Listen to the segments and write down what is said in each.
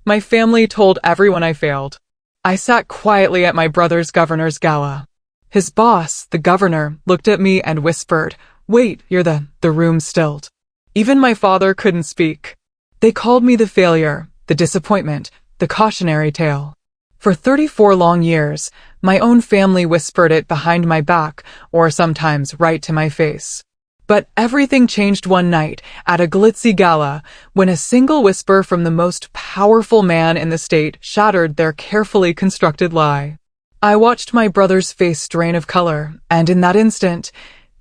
My family told everyone I failed. I sat quietly at my brother's governor's gala. His boss, the governor, looked at me and whispered, "Wait, you're the room stilled." Even my father couldn't speak. They called me the failure, the disappointment, the cautionary tale. For 34 long years, my own family whispered it behind my back, or sometimes right to my face. But everything changed one night at a glitzy gala when a single whisper from the most powerful man in the state shattered their carefully constructed lie. I watched my brother's face drain of color, and in that instant,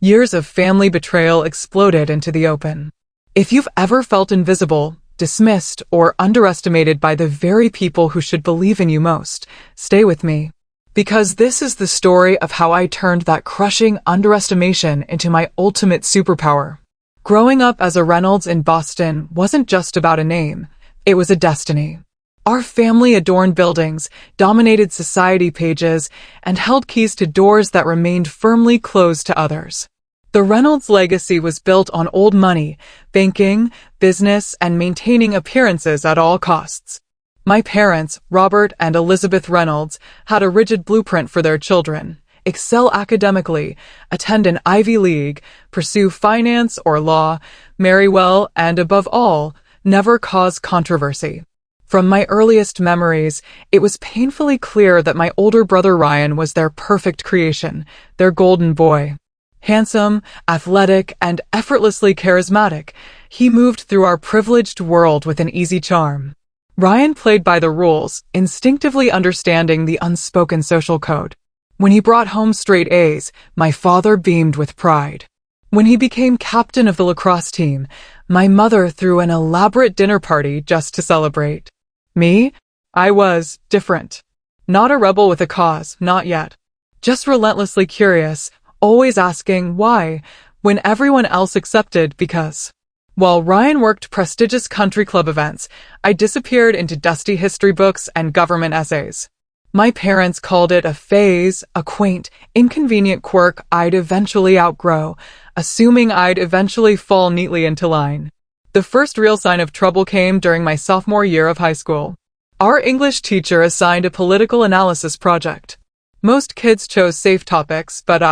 years of family betrayal exploded into the open. If you've ever felt invisible, dismissed, or underestimated by the very people who should believe in you most, stay with me. Because this is the story of how I turned that crushing underestimation into my ultimate superpower. Growing up as a Reynolds in Boston wasn't just about a name, it was a destiny. Our family adorned buildings, dominated society pages, and held keys to doors that remained firmly closed to others. The Reynolds legacy was built on old money, banking, business, and maintaining appearances at all costs. My parents, Robert and Elizabeth Reynolds, had a rigid blueprint for their children: excel academically, attend an Ivy League, pursue finance or law, marry well, and above all, never cause controversy. From my earliest memories, it was painfully clear that my older brother Ryan was their perfect creation, their golden boy. Handsome, athletic, and effortlessly charismatic, he moved through our privileged world with an easy charm. Ryan played by the rules, instinctively understanding the unspoken social code. When he brought home straight A's, my father beamed with pride. When he became captain of the lacrosse team, my mother threw an elaborate dinner party just to celebrate. Me? I was different. Not a rebel with a cause, not yet. Just relentlessly curious, always asking why, when everyone else accepted because. While Ryan worked prestigious country club events, I disappeared into dusty history books and government essays. My parents called it a phase, a quaint, inconvenient quirk I'd eventually outgrow, assuming I'd eventually fall neatly into line. The first real sign of trouble came during my sophomore year of high school. Our English teacher assigned a political analysis project. Most kids chose safe topics, but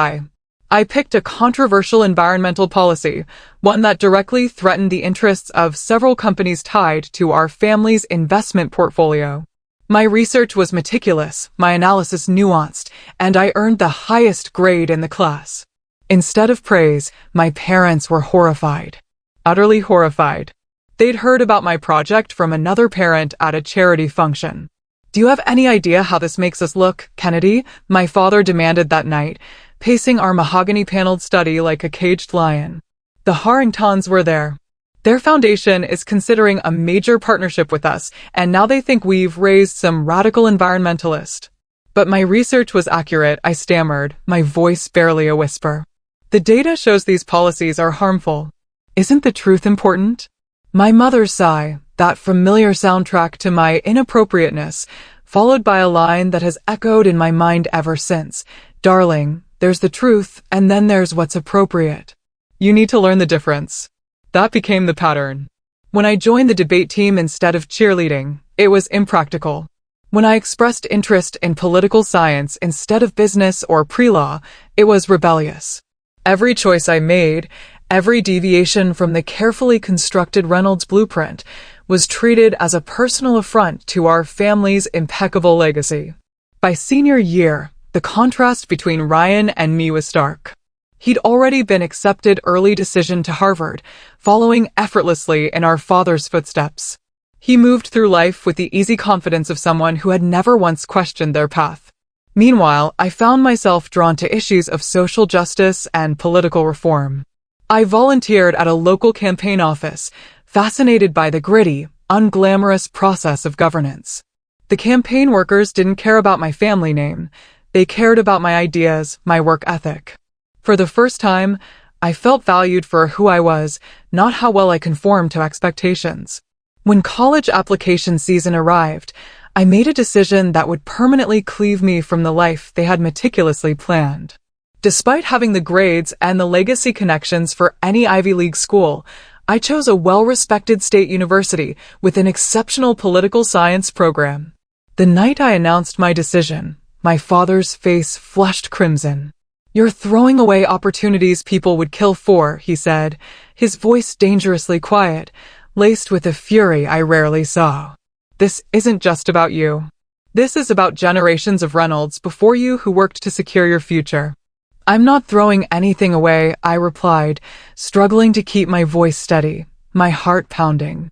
I picked a controversial environmental policy, one that directly threatened the interests of several companies tied to our family's investment portfolio. My research was meticulous, my analysis nuanced, and I earned the highest grade in the class. Instead of praise, my parents were horrified. Utterly horrified. They'd heard about my project from another parent at a charity function. "Do you have any idea how this makes us look, Kennedy?" my father demanded that night, pacing our mahogany-paneled study like a caged lion. The Harringtons were there. Their foundation is considering a major partnership with us, and now they think we've raised some radical environmentalist. But my research was accurate, I stammered, my voice barely a whisper. The data shows these policies are harmful. Isn't the truth important? My mother's sigh, that familiar soundtrack to my inappropriateness, followed by a line that has echoed in my mind ever since. "Darling, there's the truth, and then there's what's appropriate. You need to learn the difference." That became the pattern. When I joined the debate team instead of cheerleading, it was impractical. When I expressed interest in political science instead of business or pre-law, it was rebellious. Every choice I made, every deviation from the carefully constructed Reynolds blueprint, was treated as a personal affront to our family's impeccable legacy. By senior year, the contrast between Ryan and me was stark. He'd already been accepted early decision to Harvard, following effortlessly in our father's footsteps. He moved through life with the easy confidence of someone who had never once questioned their path. Meanwhile, I found myself drawn to issues of social justice and political reform. I volunteered at a local campaign office, fascinated by the gritty, unglamorous process of governance. The campaign workers didn't care about my family name. They cared about my ideas, my work ethic. For the first time, I felt valued for who I was, not how well I conformed to expectations. When college application season arrived, I made a decision that would permanently cleave me from the life they had meticulously planned. Despite having the grades and the legacy connections for any Ivy League school, I chose a well-respected state university with an exceptional political science program. The night I announced my decision, my father's face flushed crimson. "You're throwing away opportunities people would kill for," he said, his voice dangerously quiet, laced with a fury I rarely saw. "This isn't just about you. This is about generations of Reynolds before you who worked to secure your future." "I'm not throwing anything away," I replied, struggling to keep my voice steady, my heart pounding.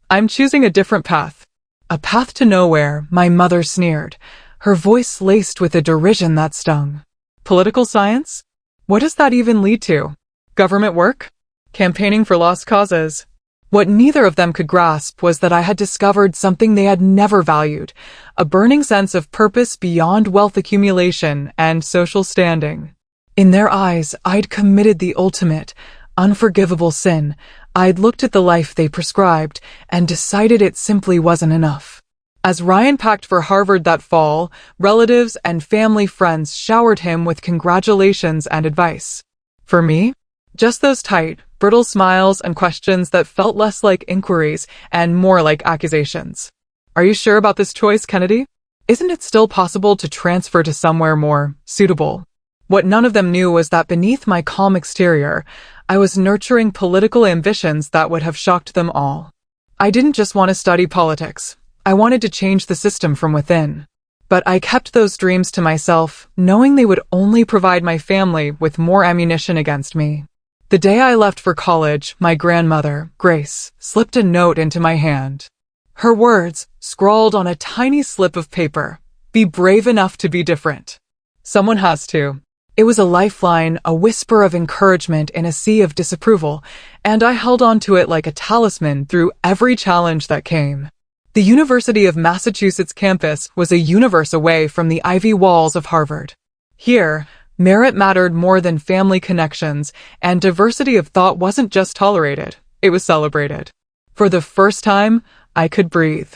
"I'm choosing a different path." "A path to nowhere," my mother sneered, her voice laced with a derision that stung. "Political science? What does that even lead to? Government work? Campaigning for lost causes?" What neither of them could grasp was that I had discovered something they had never valued, a burning sense of purpose beyond wealth accumulation and social standing. In their eyes, I'd committed the ultimate, unforgivable sin. I'd looked at the life they prescribed and decided it simply wasn't enough. As Ryan packed for Harvard that fall, relatives and family friends showered him with congratulations and advice. For me, just those tight, brittle smiles and questions that felt less like inquiries and more like accusations. "Are you sure about this choice, Kennedy? Isn't it still possible to transfer to somewhere more suitable?" What none of them knew was that beneath my calm exterior, I was nurturing political ambitions that would have shocked them all. I didn't just want to study politics. I wanted to change the system from within. But I kept those dreams to myself, knowing they would only provide my family with more ammunition against me. The day I left for college, my grandmother, Grace, slipped a note into my hand. Her words, scrawled on a tiny slip of paper, "Be brave enough to be different. Someone has to." It was a lifeline, a whisper of encouragement in a sea of disapproval, and I held on to it like a talisman through every challenge that came. The University of Massachusetts campus was a universe away from the ivy walls of Harvard. Here, merit mattered more than family connections, and diversity of thought wasn't just tolerated, it was celebrated. For the first time, I could breathe.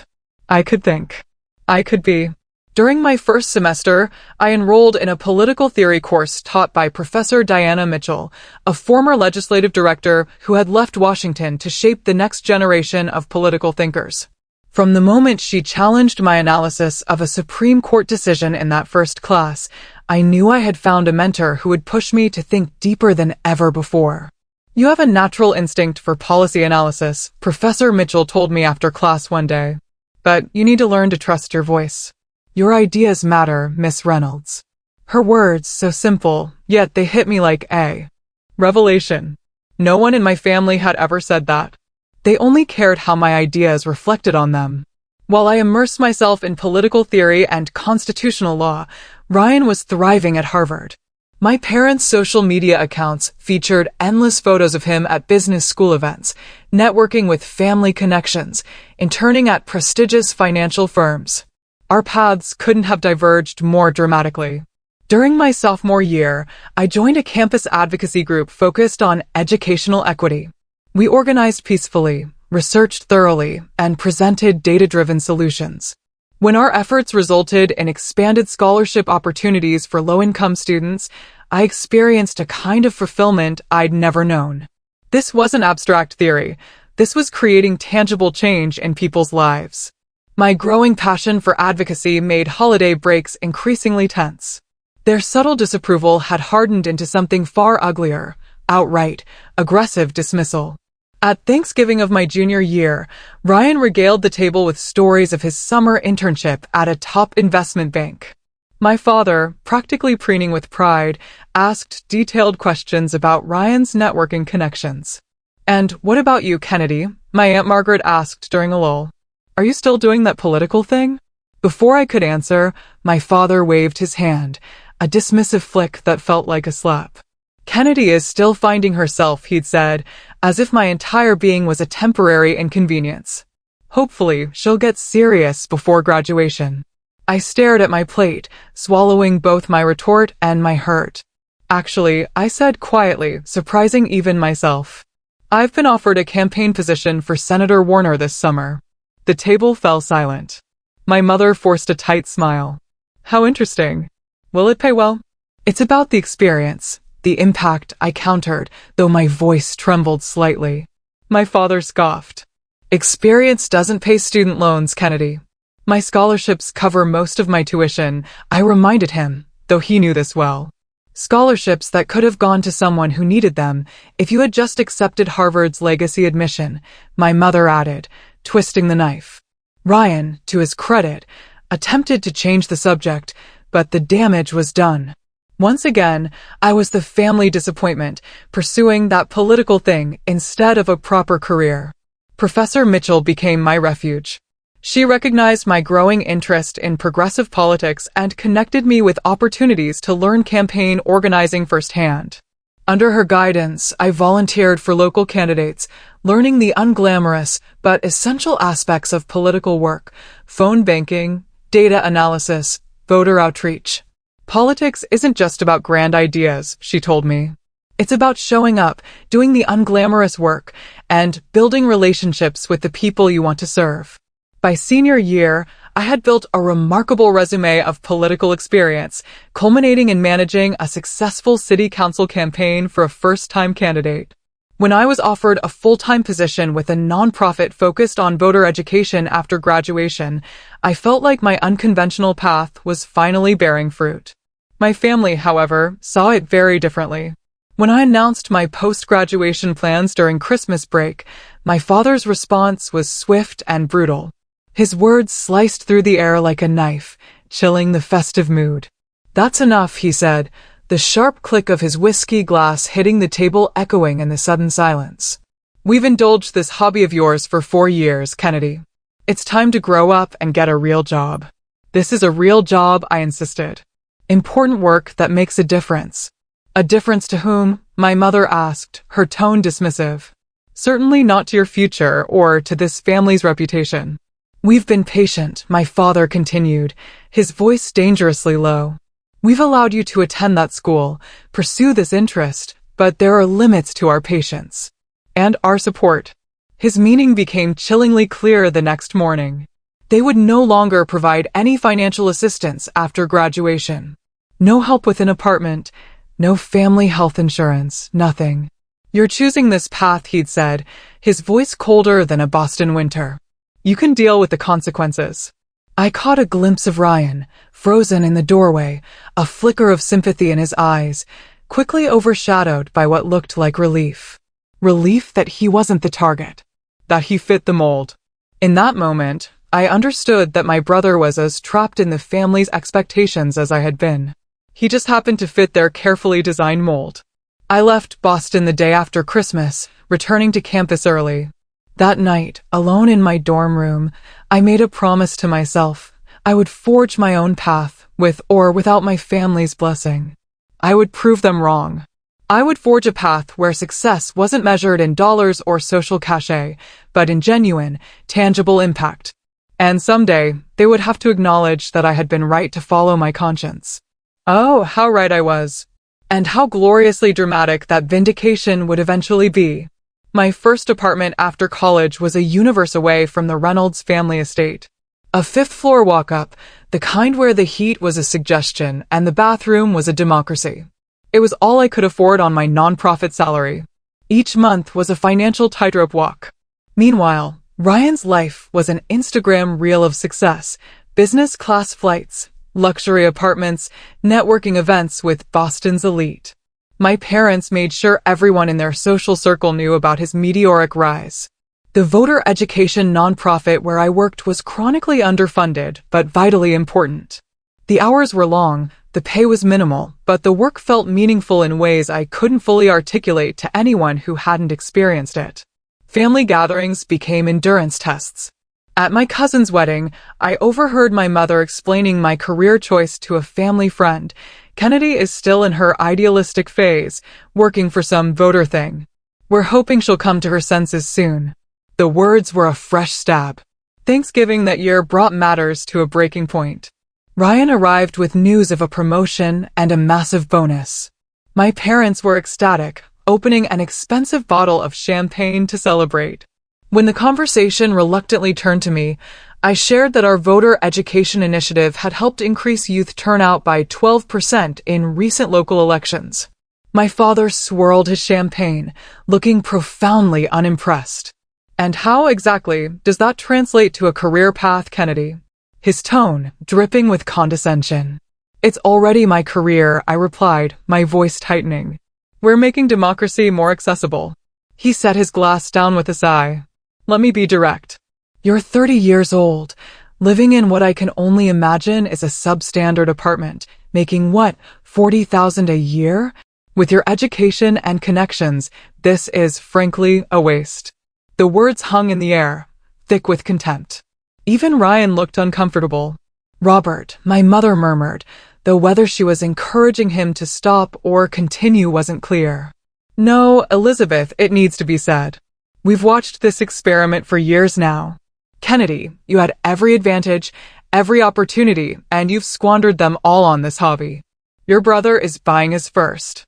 I could think. I could be. During my first semester, I enrolled in a political theory course taught by Professor Diana Mitchell, a former legislative director who had left Washington to shape the next generation of political thinkers. From the moment she challenged my analysis of a Supreme Court decision in that first class, I knew I had found a mentor who would push me to think deeper than ever before. "You have a natural instinct for policy analysis," Professor Mitchell told me after class one day. "But you need to learn to trust your voice. Your ideas matter, Miss Reynolds." Her words, so simple, yet they hit me like a revelation. No one in my family had ever said that. They only cared how my ideas reflected on them. While I immersed myself in political theory and constitutional law, Ryan was thriving at Harvard. My parents' social media accounts featured endless photos of him at business school events, networking with family connections, interning at prestigious financial firms. Our paths couldn't have diverged more dramatically. During my sophomore year, I joined a campus advocacy group focused on educational equity. We organized peacefully, researched thoroughly, and presented data-driven solutions. When our efforts resulted in expanded scholarship opportunities for low-income students, I experienced a kind of fulfillment I'd never known. This wasn't abstract theory. This was creating tangible change in people's lives. My growing passion for advocacy made holiday breaks increasingly tense. Their subtle disapproval had hardened into something far uglier, outright, aggressive dismissal. At Thanksgiving of my junior year, Ryan regaled the table with stories of his summer internship at a top investment bank. My father, practically preening with pride, asked detailed questions about Ryan's networking connections. "And what about you, Kennedy?" my Aunt Margaret asked during a lull. "Are you still doing that political thing?" Before I could answer, my father waved his hand, a dismissive flick that felt like a slap. "Kennedy is still finding herself," he'd said, as if my entire being was a temporary inconvenience. "Hopefully, she'll get serious before graduation." I stared at my plate, swallowing both my retort and my hurt. "Actually," I said quietly, surprising even myself, "I've been offered a campaign position for Senator Warner this summer." The table fell silent. My mother forced a tight smile. "How interesting. Will it pay well?" "It's about the experience, the impact," I countered, though my voice trembled slightly. My father scoffed. Experience doesn't pay student loans, Kennedy. My scholarships cover most of my tuition, I reminded him, though he knew this well. Scholarships that could have gone to someone who needed them if you had just accepted Harvard's legacy admission, my mother added, twisting the knife. Ryan, to his credit, attempted to change the subject, but the damage was done. Once again, I was the family disappointment, pursuing that political thing instead of a proper career. Professor Mitchell became my refuge. She recognized my growing interest in progressive politics and connected me with opportunities to learn campaign organizing firsthand. Under her guidance, I volunteered for local candidates, learning the unglamorous but essential aspects of political work, phone banking, data analysis, voter outreach. Politics isn't just about grand ideas, she told me. It's about showing up, doing the unglamorous work, and building relationships with the people you want to serve. By senior year, I had built a remarkable resume of political experience, culminating in managing a successful city council campaign for a first-time candidate. When I was offered a full-time position with a nonprofit focused on voter education after graduation, I felt like my unconventional path was finally bearing fruit. My family, however, saw it very differently. When I announced my post-graduation plans during Christmas break, my father's response was swift and brutal. His words sliced through the air like a knife, chilling the festive mood. That's enough, he said, the sharp click of his whiskey glass hitting the table echoing in the sudden silence. We've indulged this hobby of yours for 4 years, Kennedy. It's time to grow up and get a real job. This is a real job, I insisted. Important work that makes a difference. A difference to whom? My mother asked, her tone dismissive. Certainly not to your future or to this family's reputation. We've been patient, my father continued, his voice dangerously low. We've allowed you to attend that school, pursue this interest, but there are limits to our patience. And our support. His meaning became chillingly clear the next morning. They would no longer provide any financial assistance after graduation. No help with an apartment, no family health insurance, nothing. You're choosing this path, he'd said, his voice colder than a Boston winter. You can deal with the consequences. I caught a glimpse of Ryan, frozen in the doorway, a flicker of sympathy in his eyes, quickly overshadowed by what looked like relief. Relief that he wasn't the target, that he fit the mold. In that moment, I understood that my brother was as trapped in the family's expectations as I had been. He just happened to fit their carefully designed mold. I left Boston the day after Christmas, returning to campus early. That night, alone in my dorm room, I made a promise to myself. I would forge my own path, with or without my family's blessing. I would prove them wrong. I would forge a path where success wasn't measured in dollars or social cachet, but in genuine, tangible impact. And someday, they would have to acknowledge that I had been right to follow my conscience. Oh, how right I was. And how gloriously dramatic that vindication would eventually be. My first apartment after college was a universe away from the Reynolds family estate. A 5th-floor walk-up, the kind where the heat was a suggestion and the bathroom was a democracy. It was all I could afford on my nonprofit salary. Each month was a financial tightrope walk. Meanwhile, Ryan's life was an Instagram reel of success, business class flights, luxury apartments, networking events with Boston's elite. My parents made sure everyone in their social circle knew about his meteoric rise. The voter education nonprofit where I worked was chronically underfunded, but vitally important. The hours were long, the pay was minimal, but the work felt meaningful in ways I couldn't fully articulate to anyone who hadn't experienced it. Family gatherings became endurance tests. At my cousin's wedding, I overheard my mother explaining my career choice to a family friend. Kennedy is still in her idealistic phase, working for some voter thing. We're hoping she'll come to her senses soon. The words were a fresh stab. Thanksgiving that year brought matters to a breaking point. Ryan arrived with news of a promotion and a massive bonus. My parents were ecstatic, opening an expensive bottle of champagne to celebrate. When the conversation reluctantly turned to me, I shared that our voter education initiative had helped increase youth turnout by 12% in recent local elections. My father swirled his champagne, looking profoundly unimpressed. And how exactly does that translate to a career path, Kennedy? His tone dripping with condescension. It's already my career, I replied, my voice tightening. We're making democracy more accessible. He set his glass down with a sigh. Let me be direct. You're 30 years old, living in what I can only imagine is a substandard apartment, making what, 40,000 a year? With your education and connections, this is, frankly, a waste. The words hung in the air, thick with contempt. Even Ryan looked uncomfortable. Robert, my mother murmured, though whether she was encouraging him to stop or continue wasn't clear. No, Elizabeth, it needs to be said. We've watched this experiment for years now. Kennedy, you had every advantage, every opportunity, and you've squandered them all on this hobby. Your brother is buying his first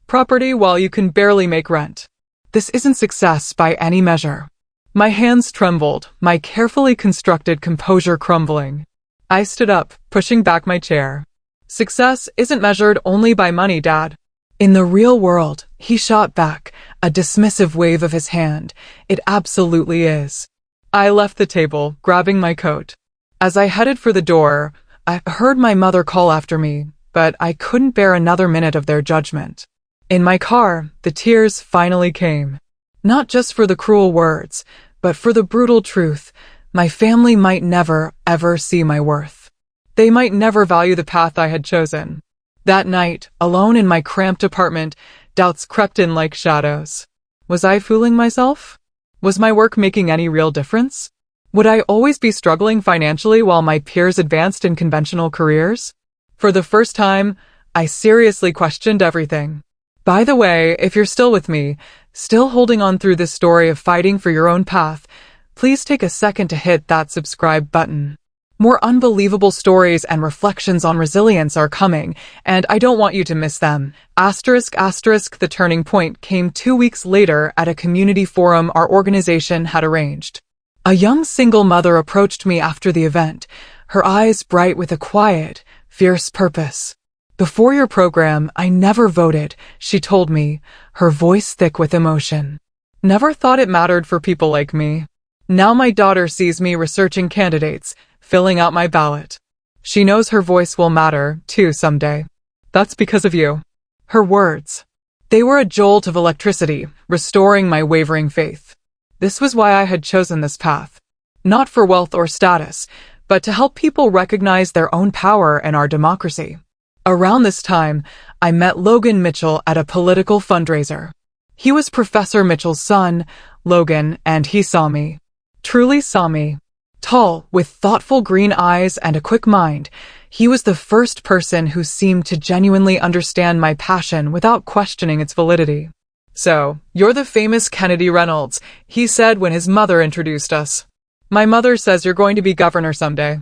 property while you can barely make rent. This isn't success by any measure. My hands trembled, my carefully constructed composure crumbling. I stood up, pushing back my chair. Success isn't measured only by money, Dad. In the real world, he shot back, a dismissive wave of his hand. It absolutely is. I left the table, grabbing my coat. As I headed for the door, I heard my mother call after me, but I couldn't bear another minute of their judgment. In my car, the tears finally came. Not just for the cruel words, but for the brutal truth. My family might never, ever see my worth. They might never value the path I had chosen. That night, alone in my cramped apartment, doubts crept in like shadows. Was I fooling myself? Was my work making any real difference? Would I always be struggling financially while my peers advanced in conventional careers? For the first time, I seriously questioned everything. By the way, if you're still with me, still holding on through this story of fighting for your own path, please take a second to hit that subscribe button. More unbelievable stories and reflections on resilience are coming, and I don't want you to miss them. The turning point came 2 weeks later at a community forum our organization had arranged. A young single mother approached me after the event, her eyes bright with a quiet, fierce purpose. Before your program, I never voted, she told me, her voice thick with emotion. Never thought it mattered for people like me. Now my daughter sees me researching candidates, filling out my ballot. She knows her voice will matter, too, someday. That's because of you. Her words. They were a jolt of electricity, restoring my wavering faith. This was why I had chosen this path. Not for wealth or status, but to help people recognize their own power in our democracy. Around this time, I met Logan Mitchell at a political fundraiser. He was Professor Mitchell's son, Logan, and he saw me. Truly saw me. Tall, with thoughtful green eyes and a quick mind, he was the first person who seemed to genuinely understand my passion without questioning its validity. So, you're the famous Kennedy Reynolds, he said when his mother introduced us. My mother says you're going to be governor someday.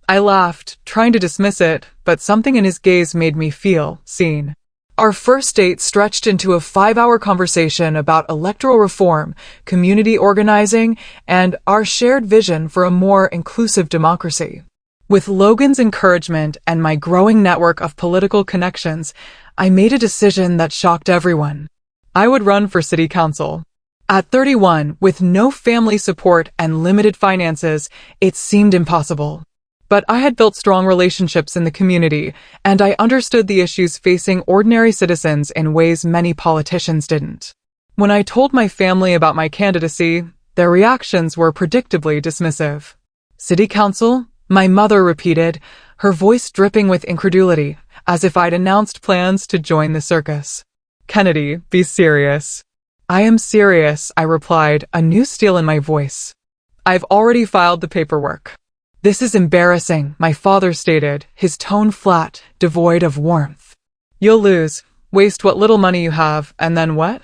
I laughed, trying to dismiss it, but something in his gaze made me feel seen. Our first date stretched into a 5-hour conversation about electoral reform, community organizing, and our shared vision for a more inclusive democracy. With Logan's encouragement and my growing network of political connections, I made a decision that shocked everyone. I would run for city council. At 31, with no family support and limited finances, it seemed impossible. But I had built strong relationships in the community, and I understood the issues facing ordinary citizens in ways many politicians didn't. When I told my family about my candidacy, their reactions were predictably dismissive. City council? My mother repeated, her voice dripping with incredulity, as if I'd announced plans to join the circus. Kennedy, be serious. I am serious, I replied, a new steel in my voice. I've already filed the paperwork. This is embarrassing, my father stated, his tone flat, devoid of warmth. You'll lose, waste what little money you have, and then what?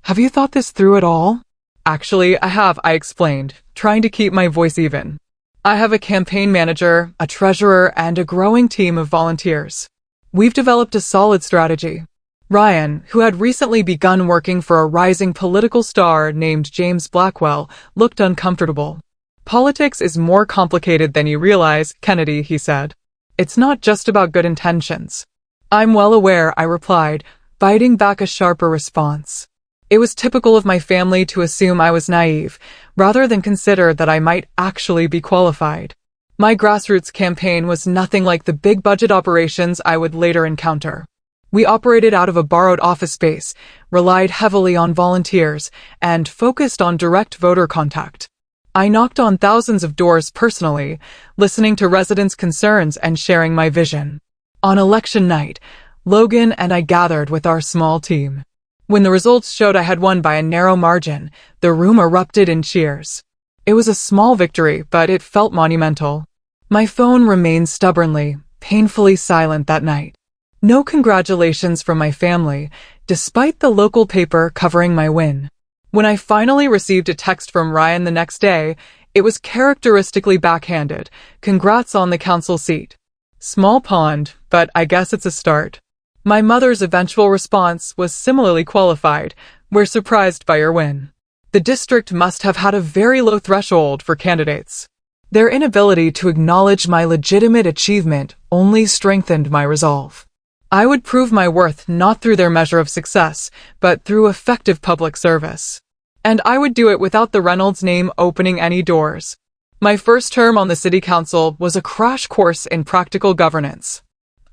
Have you thought this through at all? Actually, I have, I explained, trying to keep my voice even. I have a campaign manager, a treasurer, and a growing team of volunteers. We've developed a solid strategy. Ryan, who had recently begun working for a rising political star named James Blackwell, looked uncomfortable. Politics is more complicated than you realize, Kennedy, he said. It's not just about good intentions. I'm well aware, I replied, biting back a sharper response. It was typical of my family to assume I was naive, rather than consider that I might actually be qualified. My grassroots campaign was nothing like the big-budget operations I would later encounter. We operated out of a borrowed office space, relied heavily on volunteers, and focused on direct voter contact. I knocked on thousands of doors personally, listening to residents' concerns and sharing my vision. On election night, Logan and I gathered with our small team. When the results showed I had won by a narrow margin, the room erupted in cheers. It was a small victory, but it felt monumental. My phone remained stubbornly, painfully silent that night. No congratulations from my family, despite the local paper covering my win. When I finally received a text from Ryan the next day, it was characteristically backhanded. Congrats on the council seat. Small pond, but I guess it's a start. My mother's eventual response was similarly qualified. We're surprised by your win. The district must have had a very low threshold for candidates. Their inability to acknowledge my legitimate achievement only strengthened my resolve. I would prove my worth not through their measure of success, but through effective public service. And I would do it without the Reynolds name opening any doors. My first term on the city council was a crash course in practical governance.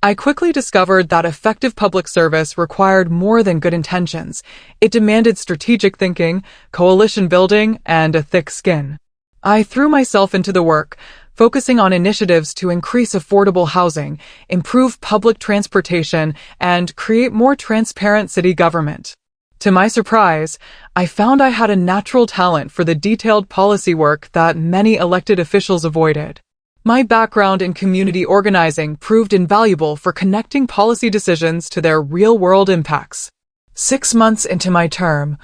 I quickly discovered that effective public service required more than good intentions. It demanded strategic thinking, coalition building, and a thick skin. I threw myself into the work, focusing on initiatives to increase affordable housing, improve public transportation, and create more transparent city government. To my surprise, I found I had a natural talent for the detailed policy work that many elected officials avoided. My background in community organizing proved invaluable for connecting policy decisions to their real-world impacts. 6 months into my term,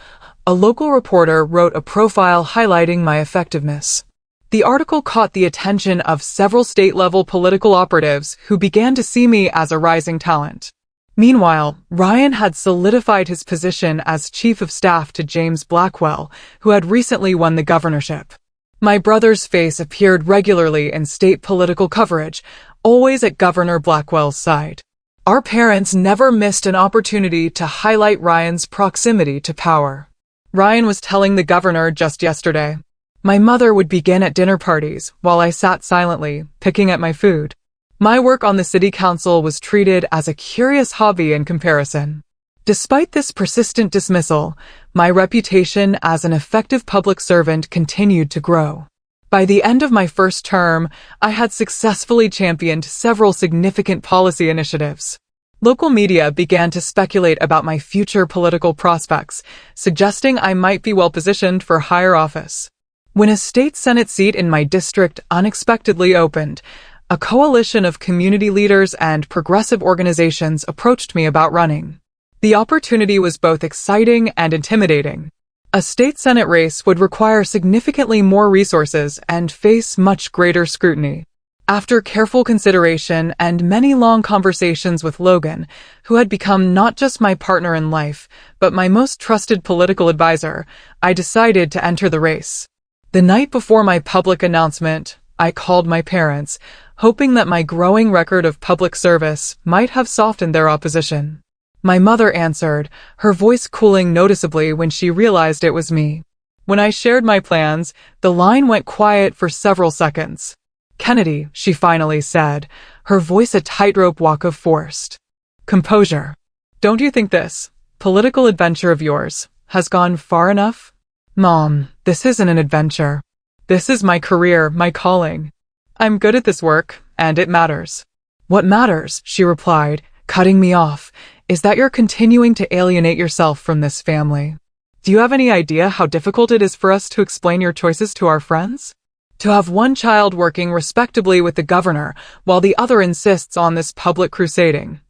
a local reporter wrote a profile highlighting my effectiveness. The article caught the attention of several state-level political operatives who began to see me as a rising talent. Meanwhile, Ryan had solidified his position as chief of staff to James Blackwell, who had recently won the governorship. My brother's face appeared regularly in state political coverage, always at Governor Blackwell's side. Our parents never missed an opportunity to highlight Ryan's proximity to power. Ryan was telling the governor just yesterday. My mother would begin at dinner parties while I sat silently, picking at my food. My work on the city council was treated as a curious hobby in comparison. Despite this persistent dismissal, my reputation as an effective public servant continued to grow. By the end of my first term, I had successfully championed several significant policy initiatives. Local media began to speculate about my future political prospects, suggesting I might be well-positioned for higher office. When a state senate seat in my district unexpectedly opened, a coalition of community leaders and progressive organizations approached me about running. The opportunity was both exciting and intimidating. A state senate race would require significantly more resources and face much greater scrutiny. After careful consideration and many long conversations with Logan, who had become not just my partner in life, but my most trusted political advisor, I decided to enter the race. The night before my public announcement, I called my parents, hoping that my growing record of public service might have softened their opposition. My mother answered, her voice cooling noticeably when she realized it was me. When I shared my plans, the line went quiet for several seconds. "Kennedy," she finally said, her voice a tightrope walk of forced composure. "Don't you think this political adventure of yours has gone far enough?" "Mom, this isn't an adventure. This is my career, my calling. I'm good at this work, and it matters." "What matters," she replied, cutting me off, "is that you're continuing to alienate yourself from this family. Do you have any idea how difficult it is for us to explain your choices to our friends? To have one child working respectably with the governor, while the other insists on this public crusading.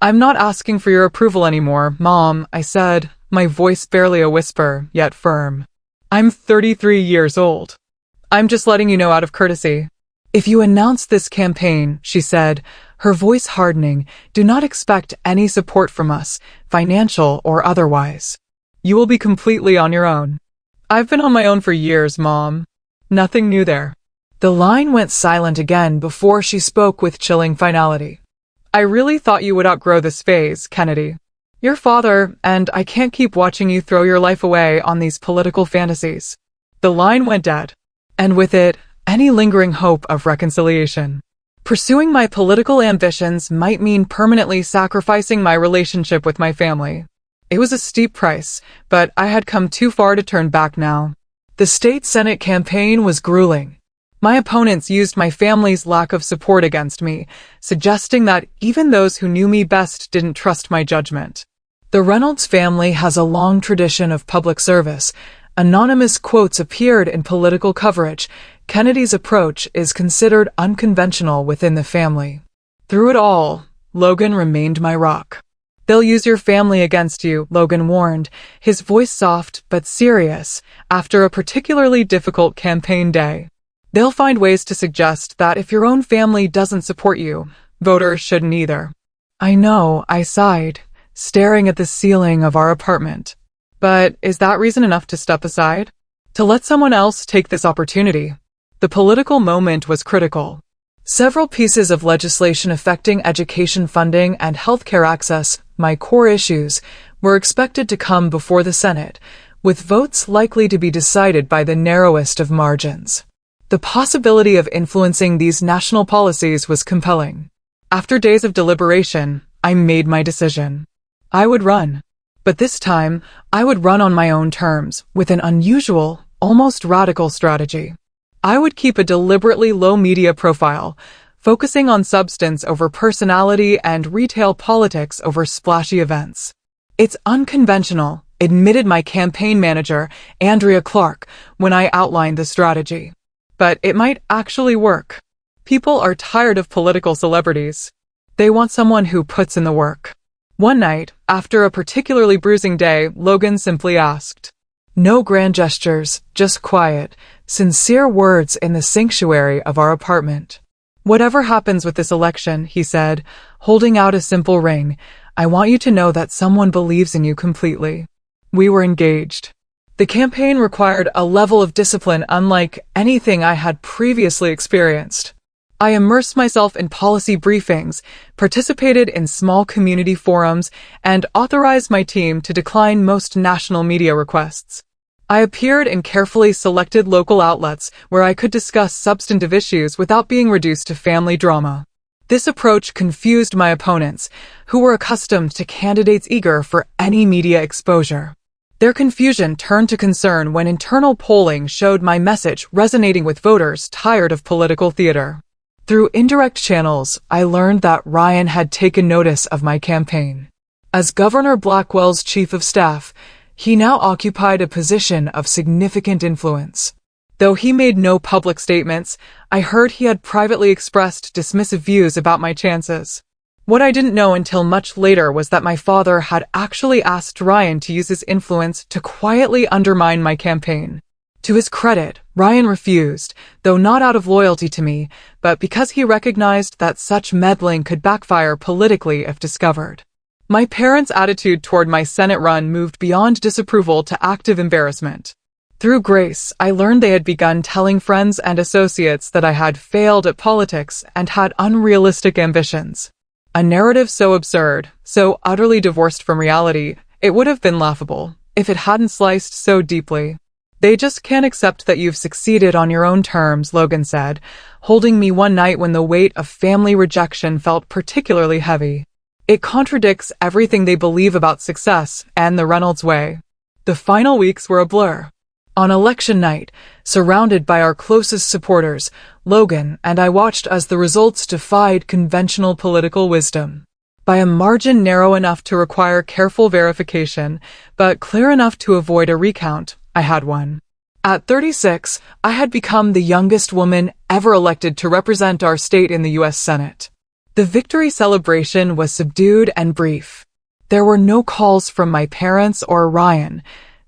I'm not asking for your approval anymore, Mom," I said, my voice barely a whisper, yet firm. "I'm 33 years old. I'm just letting you know out of courtesy." "If you announce this campaign," she said, her voice hardening, "do not expect any support from us, financial or otherwise. You will be completely on your own." "I've been on my own for years, Mom. Nothing new there." The line went silent again before she spoke with chilling finality. "I really thought you would outgrow this phase, Kennedy. Your father, and I can't keep watching you throw your life away on these political fantasies." The line went dead, and with it, any lingering hope of reconciliation. Pursuing my political ambitions might mean permanently sacrificing my relationship with my family. It was a steep price, but I had come too far to turn back now. The state Senate campaign was grueling. My opponents used my family's lack of support against me, suggesting that even those who knew me best didn't trust my judgment. The Reynolds family has a long tradition of public service. Anonymous quotes appeared in political coverage. Kennedy's approach is considered unconventional within the family. Through it all, Logan remained my rock. "They'll use your family against you," Logan warned, his voice soft but serious after a particularly difficult campaign day. "They'll find ways to suggest that if your own family doesn't support you, voters shouldn't either." "I know," I sighed, staring at the ceiling of our apartment. But is that reason enough to step aside? To let someone else take this opportunity? The political moment was critical. Several pieces of legislation affecting education funding and healthcare access, my core issues, were expected to come before the Senate, with votes likely to be decided by the narrowest of margins. The possibility of influencing these national policies was compelling. After days of deliberation, I made my decision. I would run. But this time, I would run on my own terms, with an unusual, almost radical strategy. I would keep a deliberately low media profile, focusing on substance over personality and retail politics over splashy events. "It's unconventional," admitted my campaign manager, Andrea Clark, when I outlined the strategy. But it might actually work. People are tired of political celebrities. They want someone who puts in the work. One night, after a particularly bruising day, Logan simply asked. No grand gestures, just quiet, sincere words in the sanctuary of our apartment. "Whatever happens with this election," he said, holding out a simple ring, "I want you to know that someone believes in you completely." We were engaged. The campaign required a level of discipline unlike anything I had previously experienced. I immersed myself in policy briefings, participated in small community forums, and authorized my team to decline most national media requests. I appeared in carefully selected local outlets where I could discuss substantive issues without being reduced to family drama. This approach confused my opponents, who were accustomed to candidates eager for any media exposure. Their confusion turned to concern when internal polling showed my message resonating with voters tired of political theater. Through indirect channels, I learned that Ryan had taken notice of my campaign. As Governor Blackwell's chief of staff, he now occupied a position of significant influence. Though he made no public statements, I heard he had privately expressed dismissive views about my chances. What I didn't know until much later was that my father had actually asked Ryan to use his influence to quietly undermine my campaign. To his credit, Ryan refused, though not out of loyalty to me, but because he recognized that such meddling could backfire politically if discovered. My parents' attitude toward my Senate run moved beyond disapproval to active embarrassment. Through Grace, I learned they had begun telling friends and associates that I had failed at politics and had unrealistic ambitions. A narrative so absurd, so utterly divorced from reality, it would have been laughable if it hadn't sliced so deeply. "They just can't accept that you've succeeded on your own terms," Logan said, holding me one night when the weight of family rejection felt particularly heavy. "It contradicts everything they believe about success and the Reynolds way." The final weeks were a blur. On election night, surrounded by our closest supporters, Logan and I watched as the results defied conventional political wisdom. By a margin narrow enough to require careful verification, but clear enough to avoid a recount, I had won. At 36, I had become the youngest woman ever elected to represent our state in the U.S. Senate. The victory celebration was subdued and brief. There were no calls from my parents or Ryan,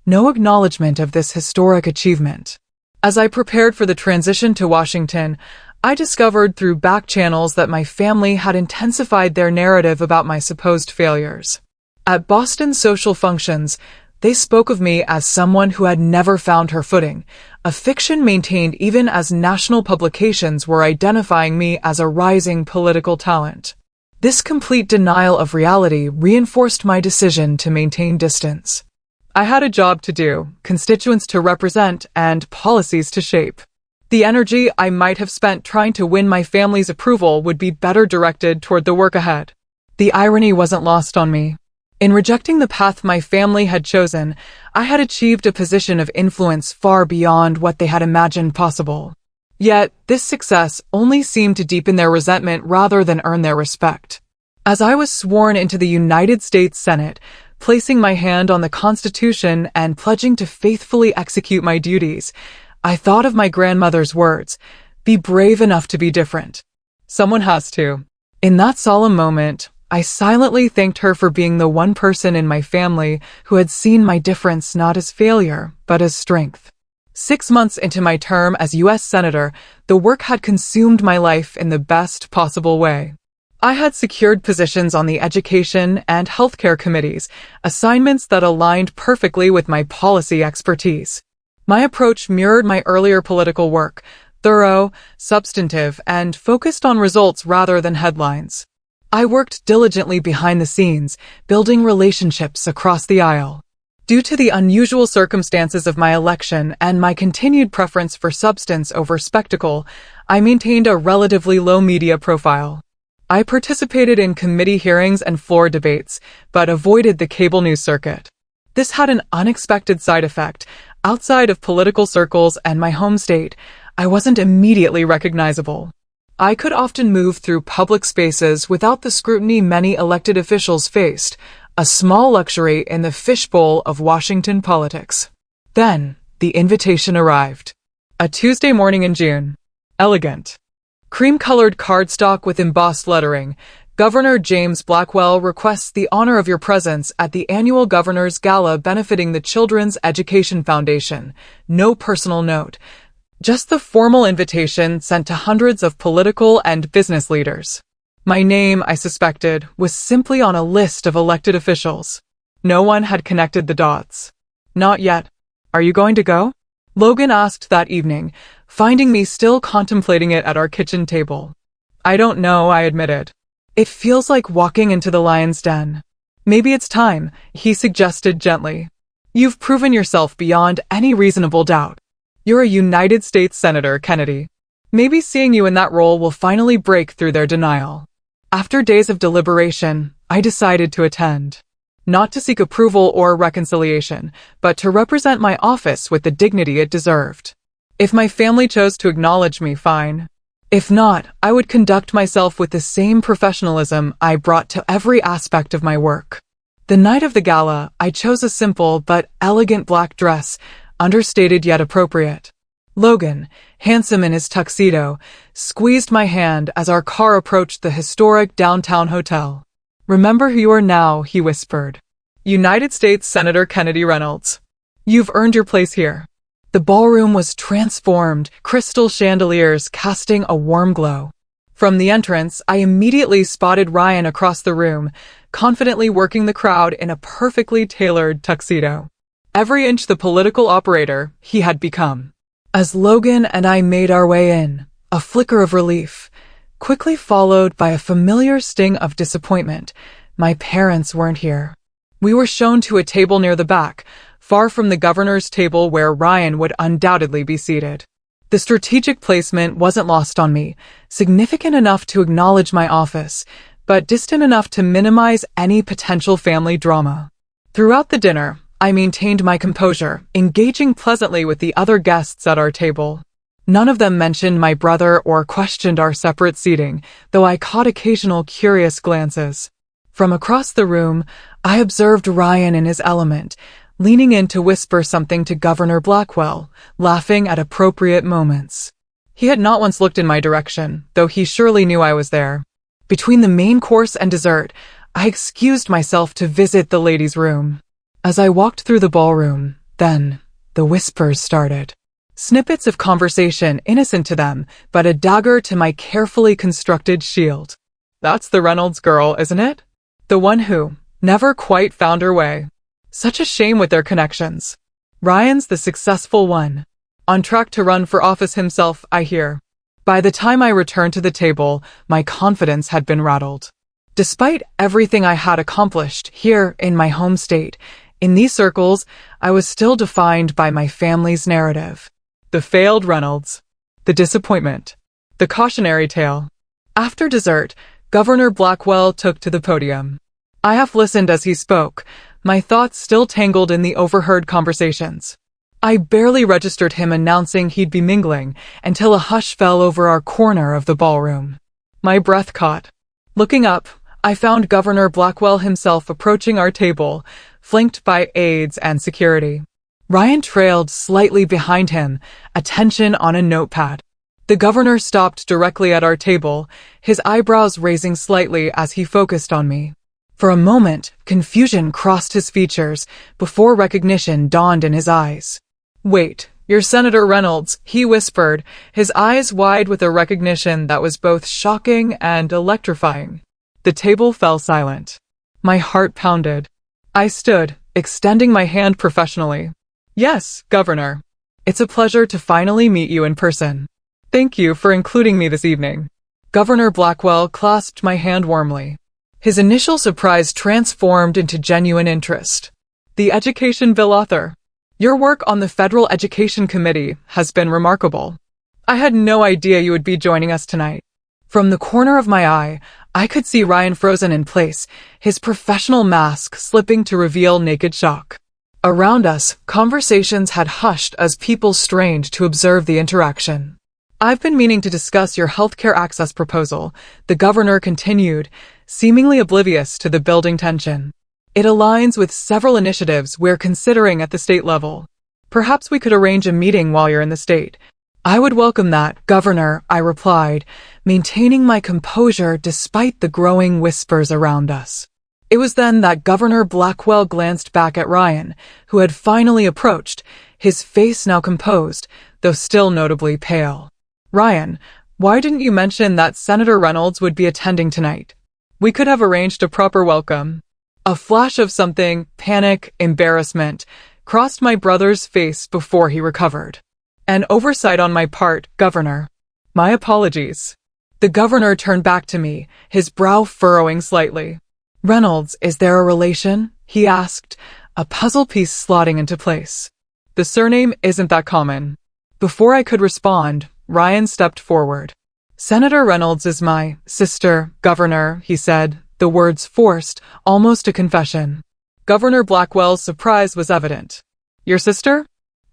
no acknowledgement of this historic achievement. As I prepared for the transition to Washington, I discovered through back channels that my family had intensified their narrative about my supposed failures. At Boston's social functions, they spoke of me as someone who had never found her footing, a fiction maintained even as national publications were identifying me as a rising political talent. This complete denial of reality reinforced my decision to maintain distance. I had a job to do, constituents to represent, and policies to shape. The energy I might have spent trying to win my family's approval would be better directed toward the work ahead. The irony wasn't lost on me. In rejecting the path my family had chosen, I had achieved a position of influence far beyond what they had imagined possible. Yet, this success only seemed to deepen their resentment rather than earn their respect. As I was sworn into the United States Senate, placing my hand on the Constitution and pledging to faithfully execute my duties, I thought of my grandmother's words, "Be brave enough to be different." Someone has to. In that solemn moment, I silently thanked her for being the one person in my family who had seen my difference not as failure, but as strength. 6 months into my term as U.S. Senator, the work had consumed my life in the best possible way. I had secured positions on the Education and Healthcare committees, assignments that aligned perfectly with my policy expertise. My approach mirrored my earlier political work, thorough, substantive, and focused on results rather than headlines. I worked diligently behind the scenes, building relationships across the aisle. Due to the unusual circumstances of my election and my continued preference for substance over spectacle, I maintained a relatively low media profile. I participated in committee hearings and floor debates, but avoided the cable news circuit. This had an unexpected side effect. Outside of political circles and my home state, I wasn't immediately recognizable. I could often move through public spaces without the scrutiny many elected officials faced, a small luxury in the fishbowl of Washington politics. Then, the invitation arrived. A Tuesday morning in June. Elegant. Cream-colored cardstock with embossed lettering. Governor James Blackwell requests the honor of your presence at the annual Governor's Gala benefiting the Children's Education Foundation. No personal note. Just the formal invitation sent to hundreds of political and business leaders. My name, I suspected, was simply on a list of elected officials. No one had connected the dots. Not yet. Are you going to go? Logan asked that evening, finding me still contemplating it at our kitchen table. I don't know, I admitted. It feels like walking into the lion's den. Maybe it's time, he suggested gently. You've proven yourself beyond any reasonable doubt. You're a United States Senator, Kennedy. Maybe seeing you in that role will finally break through their denial. After days of deliberation, I decided to attend. Not to seek approval or reconciliation, but to represent my office with the dignity it deserved. If my family chose to acknowledge me, fine. If not, I would conduct myself with the same professionalism I brought to every aspect of my work. The night of the gala, I chose a simple but elegant black dress, understated yet appropriate. Logan, handsome in his tuxedo, squeezed my hand as our car approached the historic downtown hotel. Remember who you are now, he whispered. United States Senator Kennedy Reynolds. You've earned your place here. The ballroom was transformed, crystal chandeliers casting a warm glow. From the entrance, I immediately spotted Ryan across the room, confidently working the crowd in a perfectly tailored tuxedo. Every inch the political operator he had become. As Logan and I made our way in, a flicker of relief, quickly followed by a familiar sting of disappointment. My parents weren't here. We were shown to a table near the back, far from the governor's table where Ryan would undoubtedly be seated. The strategic placement wasn't lost on me, significant enough to acknowledge my office, but distant enough to minimize any potential family drama. Throughout the dinner, I maintained my composure, engaging pleasantly with the other guests at our table. None of them mentioned my brother or questioned our separate seating, though I caught occasional curious glances. From across the room, I observed Ryan in his element, leaning in to whisper something to Governor Blackwell, laughing at appropriate moments. He had not once looked in my direction, though he surely knew I was there. Between the main course and dessert, I excused myself to visit the ladies' room. As I walked through the ballroom, then, the whispers started. Snippets of conversation innocent to them, but a dagger to my carefully constructed shield. That's the Reynolds girl, isn't it? The one who never quite found her way. Such a shame with their connections. Ryan's the successful one. On track to run for office himself, I hear. By the time I returned to the table, my confidence had been rattled. Despite everything I had accomplished here in my home state, in these circles, I was still defined by my family's narrative. The failed Reynolds. The disappointment. The cautionary tale. After dessert, Governor Blackwell took to the podium. I half listened as he spoke, my thoughts still tangled in the overheard conversations. I barely registered him announcing he'd be mingling until a hush fell over our corner of the ballroom. My breath caught. Looking up, I found Governor Blackwell himself approaching our table, flanked by aides and security. Ryan trailed slightly behind him, attention on a notepad. The governor stopped directly at our table, his eyebrows raising slightly as he focused on me. For a moment, confusion crossed his features before recognition dawned in his eyes. "Wait, you're Senator Reynolds," he whispered, his eyes wide with a recognition that was both shocking and electrifying. The table fell silent. My heart pounded. I stood, extending my hand professionally. "Yes, Governor. It's a pleasure to finally meet you in person. Thank you for including me this evening." Governor Blackwell clasped my hand warmly. His initial surprise transformed into genuine interest. "The Education Bill author. Your work on the Federal Education Committee has been remarkable. I had no idea you would be joining us tonight." From the corner of my eye, I could see Ryan frozen in place, his professional mask slipping to reveal naked shock. Around us, conversations had hushed as people strained to observe the interaction. "I've been meaning to discuss your healthcare access proposal," the governor continued, seemingly oblivious to the building tension. "It aligns with several initiatives we're considering at the state level. Perhaps we could arrange a meeting while you're in the state." "I would welcome that, Governor," I replied, maintaining my composure despite the growing whispers around us. It was then that Governor Blackwell glanced back at Ryan, who had finally approached, his face now composed, though still notably pale. "Ryan, why didn't you mention that Senator Reynolds would be attending tonight? We could have arranged a proper welcome." A flash of something, panic, embarrassment, crossed my brother's face before he recovered. "An oversight on my part, Governor. My apologies." The governor turned back to me, his brow furrowing slightly. "Reynolds, is there a relation?" he asked, a puzzle piece slotting into place. "The surname isn't that common." Before I could respond, Ryan stepped forward. "Senator Reynolds is my sister, Governor," he said, the words forced, almost a confession. Governor Blackwell's surprise was evident. "Your sister?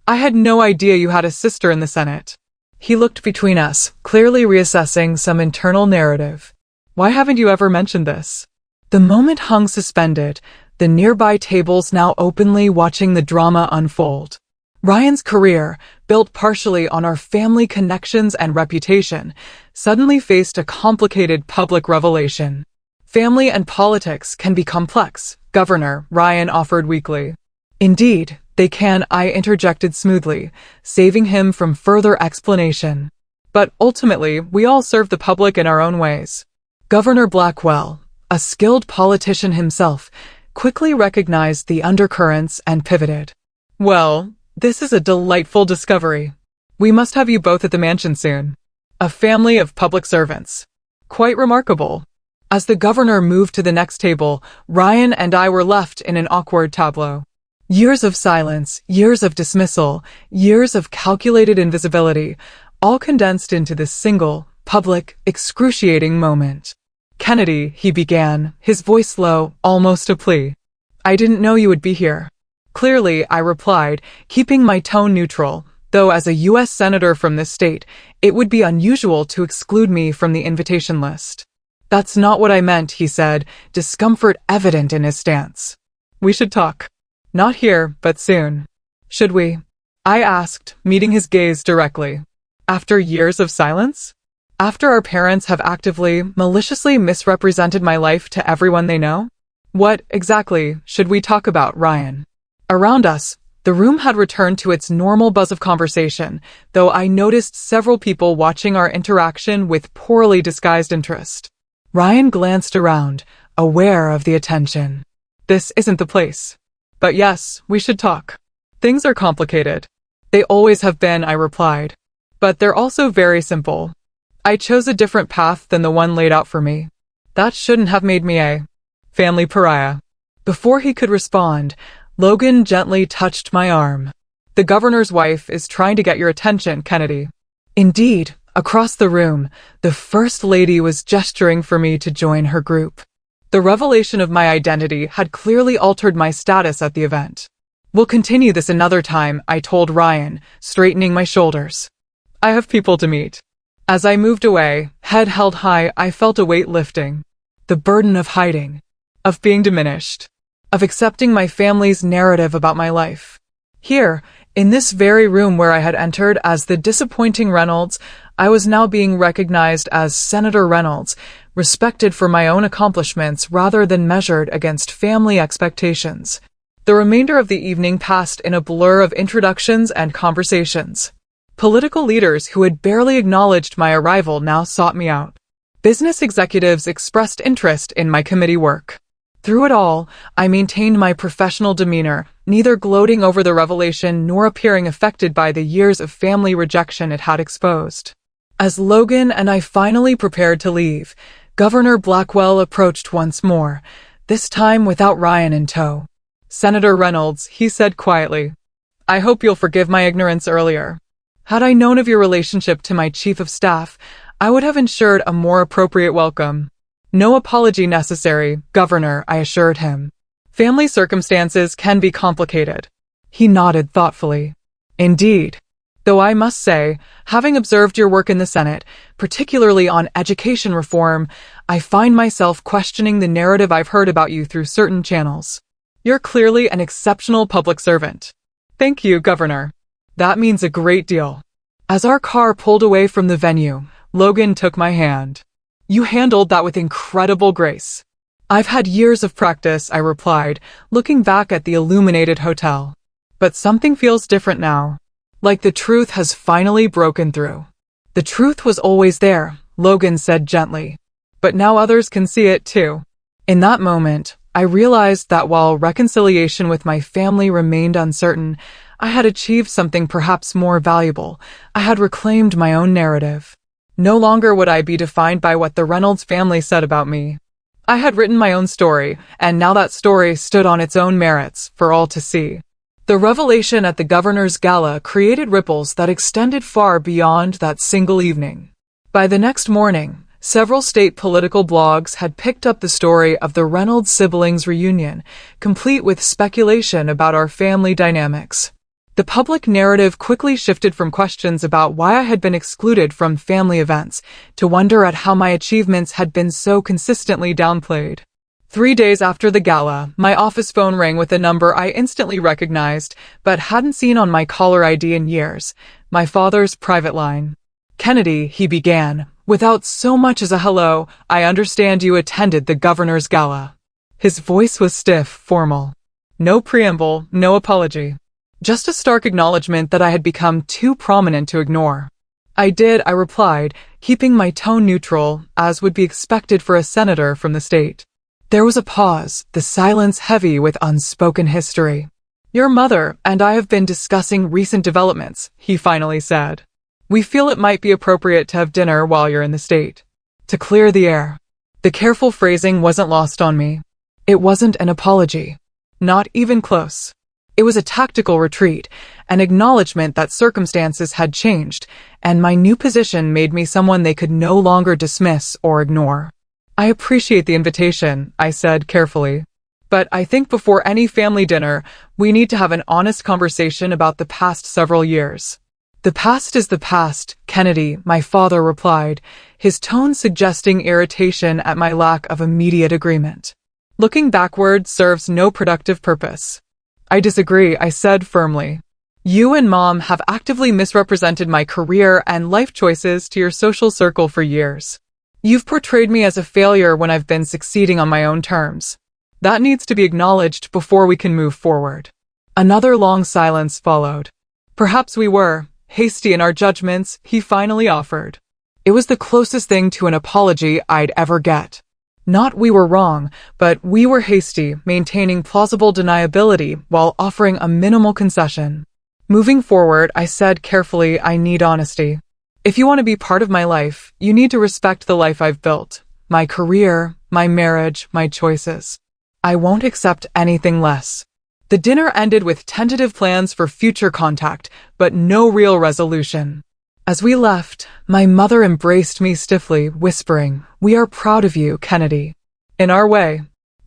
I had no idea you had a sister in the Senate." He looked between us, clearly reassessing some internal narrative. "Why haven't you ever mentioned this?" The moment hung suspended, the nearby tables now openly watching the drama unfold. Ryan's career, built partially on our family connections and reputation, suddenly faced a complicated public revelation. "Family and politics can be complex, Governor," Ryan offered weakly. "Indeed, they can," I interjected smoothly, saving him from further explanation. "But ultimately, we all serve the public in our own ways." Governor Blackwell, a skilled politician himself, quickly recognized the undercurrents and pivoted. "Well, this is a delightful discovery. We must have you both at the mansion soon. A family of public servants. Quite remarkable." As the governor moved to the next table, Ryan and I were left in an awkward tableau. Years of silence, years of dismissal, years of calculated invisibility, all condensed into this single, public, excruciating moment. "Kennedy," he began, his voice low, almost a plea. "I didn't know you would be here." "Clearly," I replied, keeping my tone neutral, though as a U.S. Senator from this state, it would be unusual to exclude me from the invitation list. "That's not what I meant," he said, discomfort evident in his stance. "We should talk. Not here, but soon." "Should we?" I asked, meeting his gaze directly. "After years of silence? After our parents have actively, maliciously misrepresented my life to everyone they know? What, exactly, should we talk about, Ryan?" Around us, the room had returned to its normal buzz of conversation, though I noticed several people watching our interaction with poorly disguised interest. Ryan glanced around, aware of the attention. "This isn't the place. But yes, we should talk. Things are complicated." "They always have been," I replied. "But they're also very simple. I chose a different path than the one laid out for me." That shouldn't have made me a family pariah. Before he could respond, Logan gently touched my arm. The governor's wife is trying to get your attention, Kennedy. Indeed, across the room, the First Lady was gesturing for me to join her group. The revelation of my identity had clearly altered my status at the event. We'll continue this another time, I told Ryan, straightening my shoulders. I have people to meet. As I moved away, head held high, I felt a weight lifting. The burden of hiding, of being diminished, of accepting my family's narrative about my life. Here, in this very room where I had entered as the disappointing Reynolds, I was now being recognized as Senator Reynolds, respected for my own accomplishments rather than measured against family expectations. The remainder of the evening passed in a blur of introductions and conversations. Political leaders who had barely acknowledged my arrival now sought me out. Business executives expressed interest in my committee work. Through it all, I maintained my professional demeanor, neither gloating over the revelation nor appearing affected by the years of family rejection it had exposed. As Logan and I finally prepared to leave, Governor Blackwell approached once more, this time without Ryan in tow. Senator Reynolds, he said quietly, I hope you'll forgive my ignorance earlier. Had I known of your relationship to my chief of staff, I would have ensured a more appropriate welcome. No apology necessary, Governor, I assured him. Family circumstances can be complicated. He nodded thoughtfully. Indeed. Though I must say, having observed your work in the Senate, particularly on education reform, I find myself questioning the narrative I've heard about you through certain channels. You're clearly an exceptional public servant. Thank you, Governor. That means a great deal. As our car pulled away from the venue, Logan took my hand. You handled that with incredible grace. I've had years of practice, I replied, looking back at the illuminated hotel. But something feels different now. Like the truth has finally broken through. The truth was always there, Logan said gently. But now others can see it too. In that moment, I realized that while reconciliation with my family remained uncertain, I had achieved something perhaps more valuable. I had reclaimed my own narrative. No longer would I be defined by what the Reynolds family said about me. I had written my own story, and now that story stood on its own merits for all to see. The revelation at the governor's gala created ripples that extended far beyond that single evening. By the next morning, several state political blogs had picked up the story of the Reynolds siblings' reunion, complete with speculation about our family dynamics. The public narrative quickly shifted from questions about why I had been excluded from family events to wonder at how my achievements had been so consistently downplayed. 3 days after the gala, my office phone rang with a number I instantly recognized, but hadn't seen on my caller ID in years, my father's private line. Kennedy, he began, without so much as a hello, I understand you attended the governor's gala. His voice was stiff, formal. No preamble, no apology. Just a stark acknowledgement that I had become too prominent to ignore. I did, I replied, keeping my tone neutral, as would be expected for a senator from the state. There was a pause, the silence heavy with unspoken history. Your mother and I have been discussing recent developments, he finally said. We feel it might be appropriate to have dinner while you're in the state. To clear the air. The careful phrasing wasn't lost on me. It wasn't an apology. Not even close. It was a tactical retreat, an acknowledgement that circumstances had changed, and my new position made me someone they could no longer dismiss or ignore. I appreciate the invitation, I said carefully. But I think before any family dinner, we need to have an honest conversation about the past several years. The past is the past, Kennedy, my father replied, his tone suggesting irritation at my lack of immediate agreement. Looking backward serves no productive purpose. I disagree, I said firmly. You and Mom have actively misrepresented my career and life choices to your social circle for years. You've portrayed me as a failure when I've been succeeding on my own terms. That needs to be acknowledged before we can move forward. Another long silence followed. Perhaps we were hasty in our judgments, he finally offered. It was the closest thing to an apology I'd ever get. Not we were wrong, but we were hasty, maintaining plausible deniability while offering a minimal concession. Moving forward, I said carefully, I need honesty. If you want to be part of my life, you need to respect the life I've built. My career, my marriage, my choices. I won't accept anything less. The dinner ended with tentative plans for future contact, but no real resolution. As we left, my mother embraced me stiffly, whispering, "We are proud of you, Kennedy." In our way.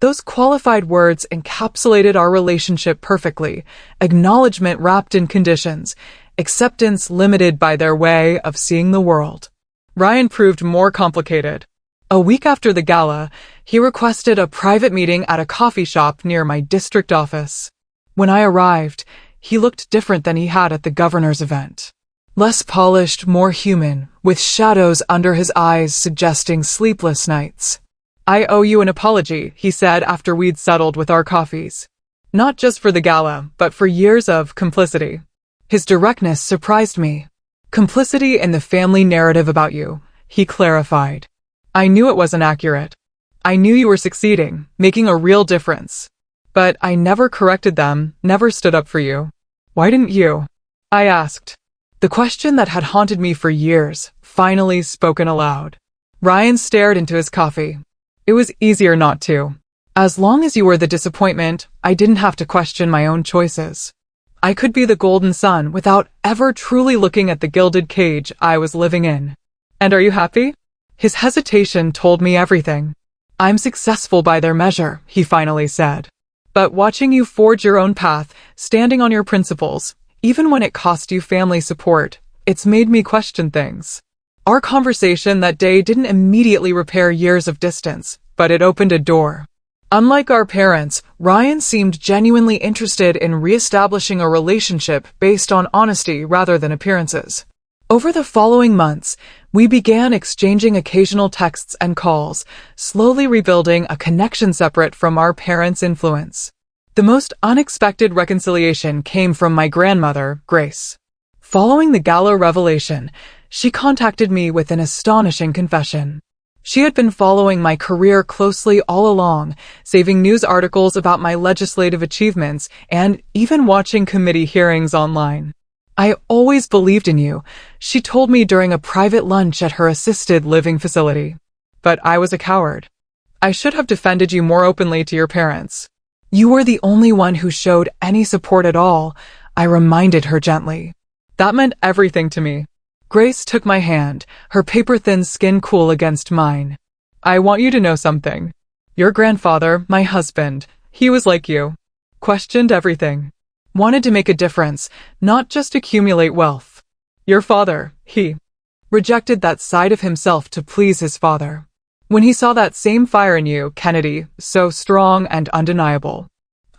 Those qualified words encapsulated our relationship perfectly, acknowledgement wrapped in conditions, acceptance limited by their way of seeing the world. Ryan proved more complicated. A week after the gala, he requested a private meeting at a coffee shop near my district office. When I arrived, he looked different than he had at the governor's event. Less polished, more human, with shadows under his eyes suggesting sleepless nights. "I owe you an apology," he said after we'd settled with our coffees. "Not just for the gala, but for years of complicity." His directness surprised me. "Complicity in the family narrative about you," he clarified. "I knew it wasn't accurate. I knew you were succeeding, making a real difference. But I never corrected them, never stood up for you. Why didn't you?" I asked. The question that had haunted me for years, finally spoken aloud. Ryan stared into his coffee. "It was easier not to. As long as you were the disappointment, I didn't have to question my own choices. I could be the golden sun without ever truly looking at the gilded cage I was living in." "And are you happy?" His hesitation told me everything. "I'm successful by their measure," he finally said. "But watching you forge your own path, standing on your principles, even when it cost you family support, it's made me question things." Our conversation that day didn't immediately repair years of distance, but it opened a door. Unlike our parents, Ryan seemed genuinely interested in reestablishing a relationship based on honesty rather than appearances. Over the following months, we began exchanging occasional texts and calls, slowly rebuilding a connection separate from our parents' influence. The most unexpected reconciliation came from my grandmother, Grace. Following the Gala revelation, she contacted me with an astonishing confession. She had been following my career closely all along, saving news articles about my legislative achievements and even watching committee hearings online. "I always believed in you," she told me during a private lunch at her assisted living facility. "But I was a coward. I should have defended you more openly to your parents." "You were the only one who showed any support at all," I reminded her gently. That meant everything to me. Grace took my hand, her paper-thin skin cool against mine. "I want you to know something. Your grandfather, my husband, he was like you. Questioned everything. Wanted to make a difference, not just accumulate wealth. Your father, he rejected that side of himself to please his father. When he saw that same fire in you, Kennedy, so strong and undeniable,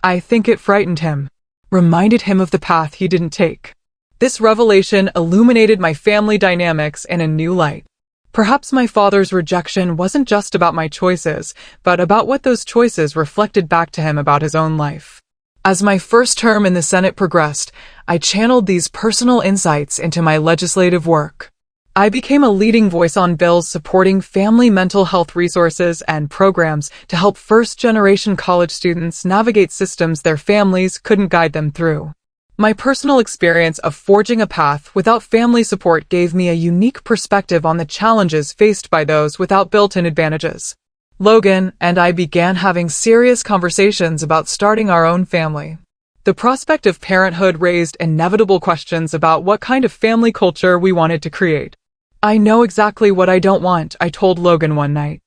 I think it frightened him, reminded him of the path he didn't take. This revelation illuminated my family dynamics in a new light. Perhaps my father's rejection wasn't just about my choices, but about what those choices reflected back to him about his own life. As my first term in the Senate progressed, I channeled these personal insights into my legislative work. I became a leading voice on bills supporting family mental health resources and programs to help first-generation college students navigate systems their families couldn't guide them through. My personal experience of forging a path without family support gave me a unique perspective on the challenges faced by those without built-in advantages. Logan and I began having serious conversations about starting our own family. The prospect of parenthood raised inevitable questions about what kind of family culture we wanted to create. "I know exactly what I don't want," I told Logan one night.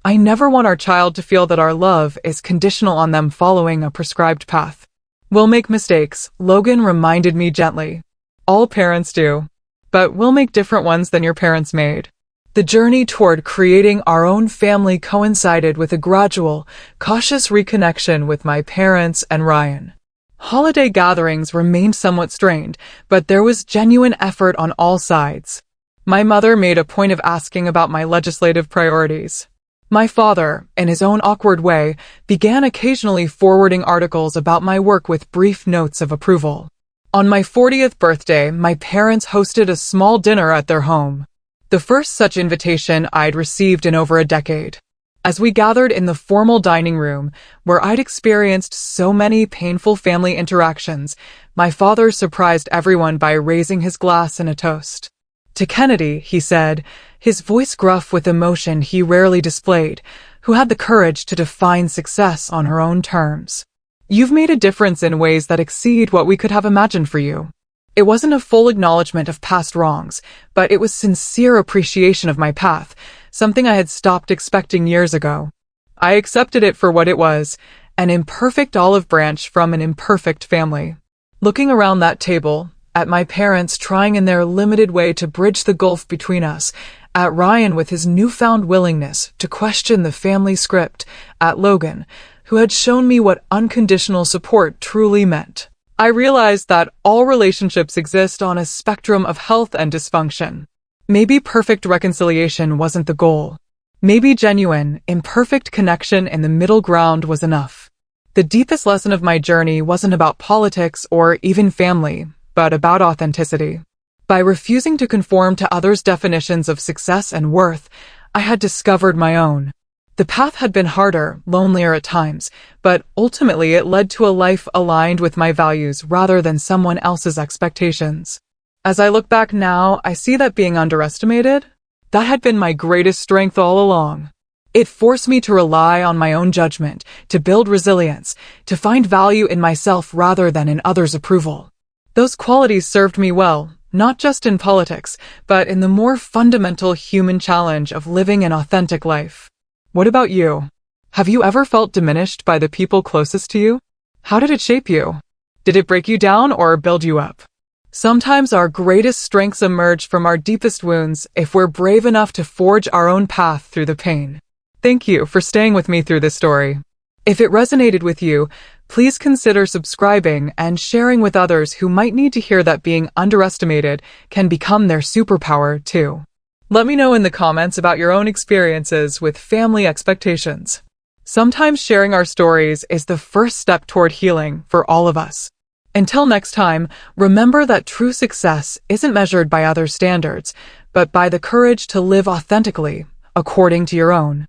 "I never want our child to feel that our love is conditional on them following a prescribed path." "We'll make mistakes," Logan reminded me gently. "All parents do. But we'll make different ones than your parents made." The journey toward creating our own family coincided with a gradual, cautious reconnection with my parents and Ryan. Holiday gatherings remained somewhat strained, but there was genuine effort on all sides. My mother made a point of asking about my legislative priorities. My father, in his own awkward way, began occasionally forwarding articles about my work with brief notes of approval. On my 40th birthday, my parents hosted a small dinner at their home. The first such invitation I'd received in over a decade. As we gathered in the formal dining room, where I'd experienced so many painful family interactions, my father surprised everyone by raising his glass in a toast. "To Kennedy," he said, his voice gruff with emotion he rarely displayed, who had the courage to define success on her own terms. You've made a difference in ways that exceed what we could have imagined for you. It wasn't a full acknowledgement of past wrongs, but it was sincere appreciation of my path, something I had stopped expecting years ago. I accepted it for what it was, an imperfect olive branch from an imperfect family. Looking around that table, at my parents trying in their limited way to bridge the gulf between us, at Ryan with his newfound willingness to question the family script, at Logan, who had shown me what unconditional support truly meant. I realized that all relationships exist on a spectrum of health and dysfunction. Maybe perfect reconciliation wasn't the goal. Maybe genuine, imperfect connection in the middle ground was enough. The deepest lesson of my journey wasn't about politics or even family, but about authenticity. By refusing to conform to others' definitions of success and worth, I had discovered my own. The path had been harder, lonelier at times, but ultimately it led to a life aligned with my values rather than someone else's expectations. As I look back now, I see that being underestimated, that had been my greatest strength all along. It forced me to rely on my own judgment, to build resilience, to find value in myself rather than in others' approval. Those qualities served me well, not just in politics, but in the more fundamental human challenge of living an authentic life. What about you? Have you ever felt diminished by the people closest to you? How did it shape you? Did it break you down or build you up? Sometimes our greatest strengths emerge from our deepest wounds if we're brave enough to forge our own path through the pain. Thank you for staying with me through this story. If it resonated with you, please consider subscribing and sharing with others who might need to hear that being underestimated can become their superpower too. Let me know in the comments about your own experiences with family expectations. Sometimes sharing our stories is the first step toward healing for all of us. Until next time, remember that true success isn't measured by other standards, but by the courage to live authentically, according to your own.